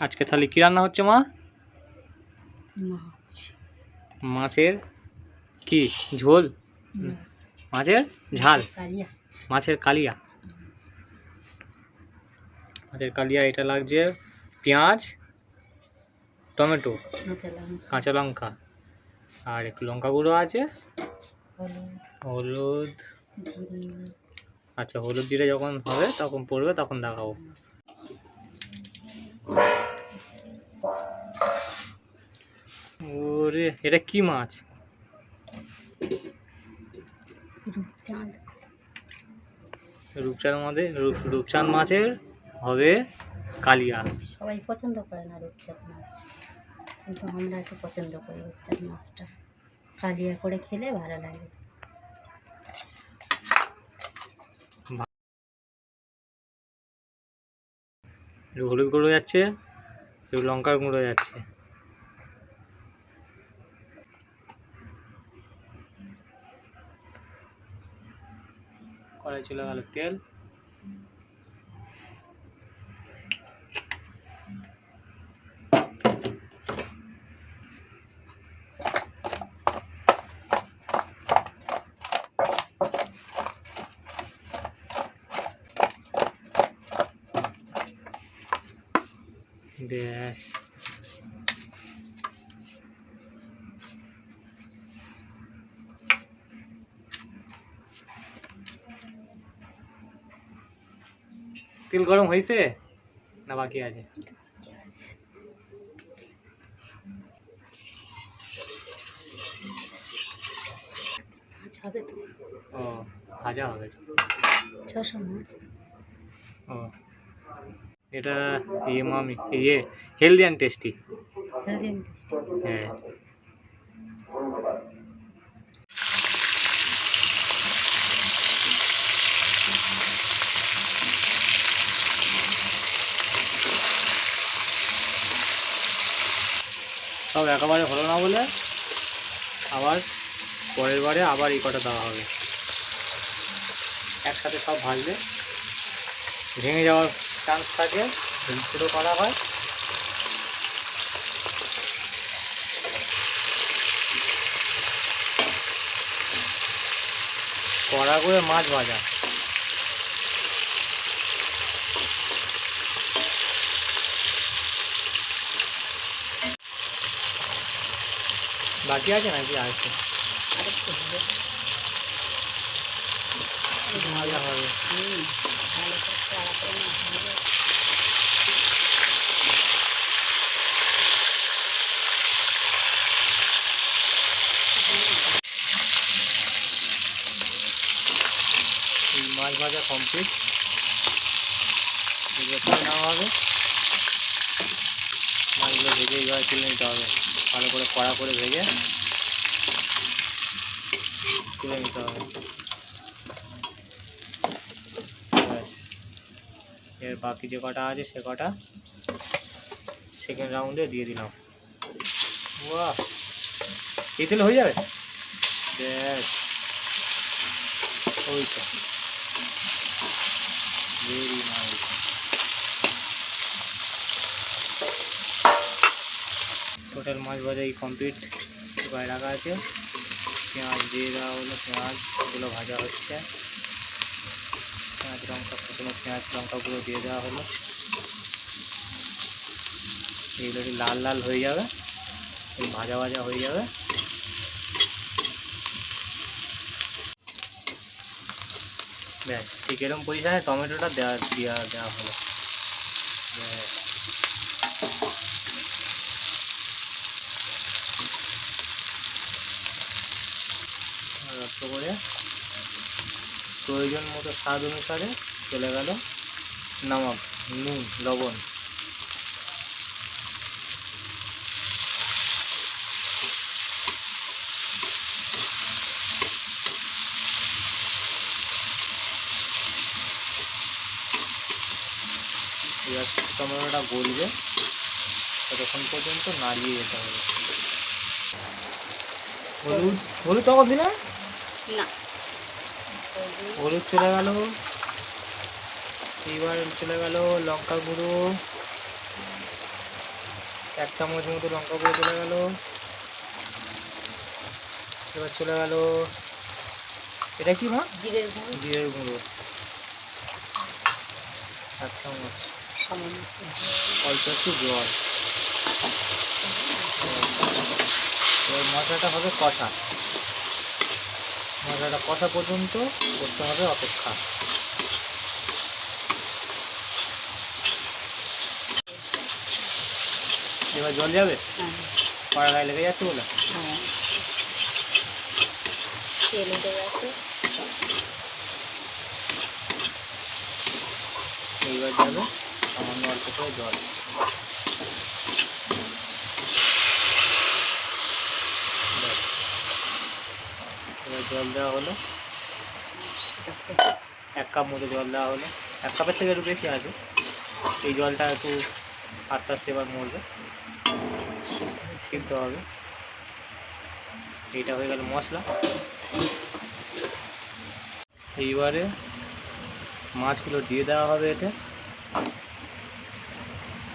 আজকে তাহলে কি রান্না হচ্ছে মা? মাছ। মাছের কি ঝোল? মাছের ঝাল, কালিয়া। মাছের কালিয়া। মাছের কালিয়া। এটা লাগছে পেঁয়াজ, টমেটো, কাঁচা লঙ্কা, আর একটু লঙ্কা গুঁড়ো আছে, হলুদ, আচ্ছা হলুদ জিরে যখন হবে তখন পড়বে, তখন দেখাবো। ওরে এটা কি মাছ? রূপচাঁদ। রূপচাঁদের মধ্যে রূপচাঁদ মাছের হবে কালিয়া। সবাই পছন্দ করে না রূপচাঁদ মাছ, কিন্তু আমরা একটু পছন্দ করি রূপচাঁদ মাছটা। কালিয়া করে খেলে ভালো লাগে। হলুদ গুঁড়ো যাচ্ছে, লঙ্কার গুঁড়ো যাচ্ছে। কড়াই চলে গেল তেল, ব্যাস। তেল গরম হয়েছে না বাকি আছে? হবে তো। ও ভাজা হবে। 600 মাছ। ও এটা মামি হেলদি অ্যান্ড টেস্টি। হ্যাঁ। সব একেবারে হলো না বলে আবার পরের বারে আবার এই কটা দেওয়া হবে। একসাথে সব ভাজলে ভেঙে যাওয়ার চান্স থাকে, ছোটো করা হয়। কড়া করে মাছ ভাজা। বাকি আছে নাকি? আছে, ভাজা হবে। মাছ ভাজা কমপ্লিট, নেওয়া হবে। মাছগুলো ভেজে এইভাবে তুলে নিতে হবে, ভালো করে কড়া করে ভেজে তুলে নিতে হবে। ব্যাস, এর বাকি যে কটা আছে সে কটা সেকেন্ড রাউন্ডে দিয়ে দিলাম। বাহ, এই তেলে হয়ে যাবে। ব্যাস, ওই তো, ভেরি নাইস। টোটাল মাছ ভাজা এই কমপ্লিট গায়ে রাখা আছে। পেঁয়াজ দিয়ে দেওয়া হলো, পেঁয়াজগুলো ভাজা হচ্ছে। পেঁয়াজ লঙ্কা প্রথমে পেঁয়াজ লঙ্কাগুলো দিয়ে দেওয়া হলো। এগুলো একটু লাল লাল হয়ে যাবে, ভাজা ভাজা হয়ে যাবে। ব্যাস, ঠিক এরকম পজিশনে টমেটোটা দেওয়া হলো। রক্ত করে প্রয়োজন মতো স্বাদ অনুসারে চলে গেল নমক, নুন, লবণ। এবার টমেটোটা গলবে, ততক্ষণ পর্যন্ত নাড়িয়ে যেতে হবে। হলুদ তখন দিলে না, হলুদ চলে গেল। এইবার চলে গেল লঙ্কা গুঁড়ো, 1 চামচ মতো লঙ্কা গুঁড়ো চলে গেল। এবার চলে গেল, এটা কি মা? জিরের গুঁড়ো, জিরের গুঁড়ো 1 চামচ, সামান্য অল্প একটু জল। এবার মশলাটা হবে কষা, মশলাটা কষা পর্যন্ত করতে হবে অপেক্ষা। এবার জল যাবে, হ্যাঁ কড়া গায়ে লেগে যাচ্ছে বলে। হ্যাঁ, তেল উঠে গেছে। এইবার যাবে সামান্য অল্প করে জল। এবার জল দেওয়া হলো, 1 কাপ মতো জল দেওয়া হলো। 1 কাপের থেকে একটু বেশি আছে। এই জলটা একটু আস্তে আস্তে এবার মরবে, সিদ্ধ হবে। এইটা হয়ে গেল মশলা। এইবারে মাছগুলো দিয়ে দেওয়া হবে এতে,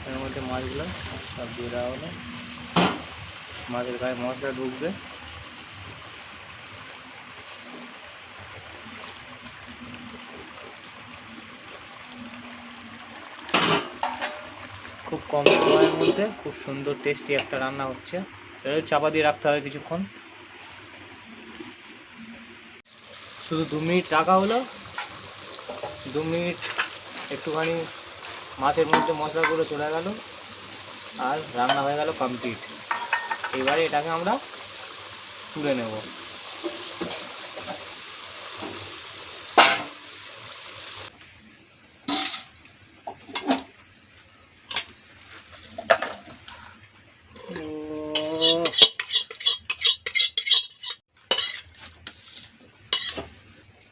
এর মধ্যে মাছগুলো সব দিয়ে দেওয়া হলো। মাছের গায়ে মশলা ঢুকবে। খুব কম সময়ের মধ্যে খুব সুন্দর টেস্টি একটা রান্না হচ্ছে। এবার চাপা দিয়ে রাখতে হবে কিছুক্ষণ, শুধু 2 মিনিট রাখা হলো। 2 মিনিট একটুখানি মাছের মধ্যে মশলাগুলো চলে গেল আর রান্না হয়ে গেল কমপ্লিট। এবারে এটাকে আমরা তুলে নেব।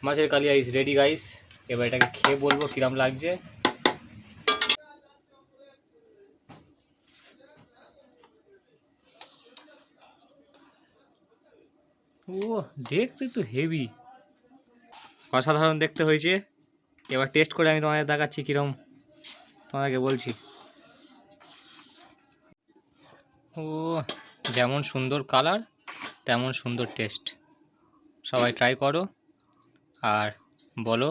মাছের কালিয়া ইজ রেডি গাইস। এবার এটাকে খেয়ে বলবো কিরম লাগছে। ও দেখতে তো হেভি, অসাধারণ দেখতে হয়েছে। এবার টেস্ট করে আমি তোমাদের দেখাচ্ছি কিরম, তোমাদেরকে বলছি। ও যেমন সুন্দর কালার তেমন সুন্দর টেস্ট। সবাই ট্রাই করো আর বলো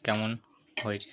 কেমন হয়েছে।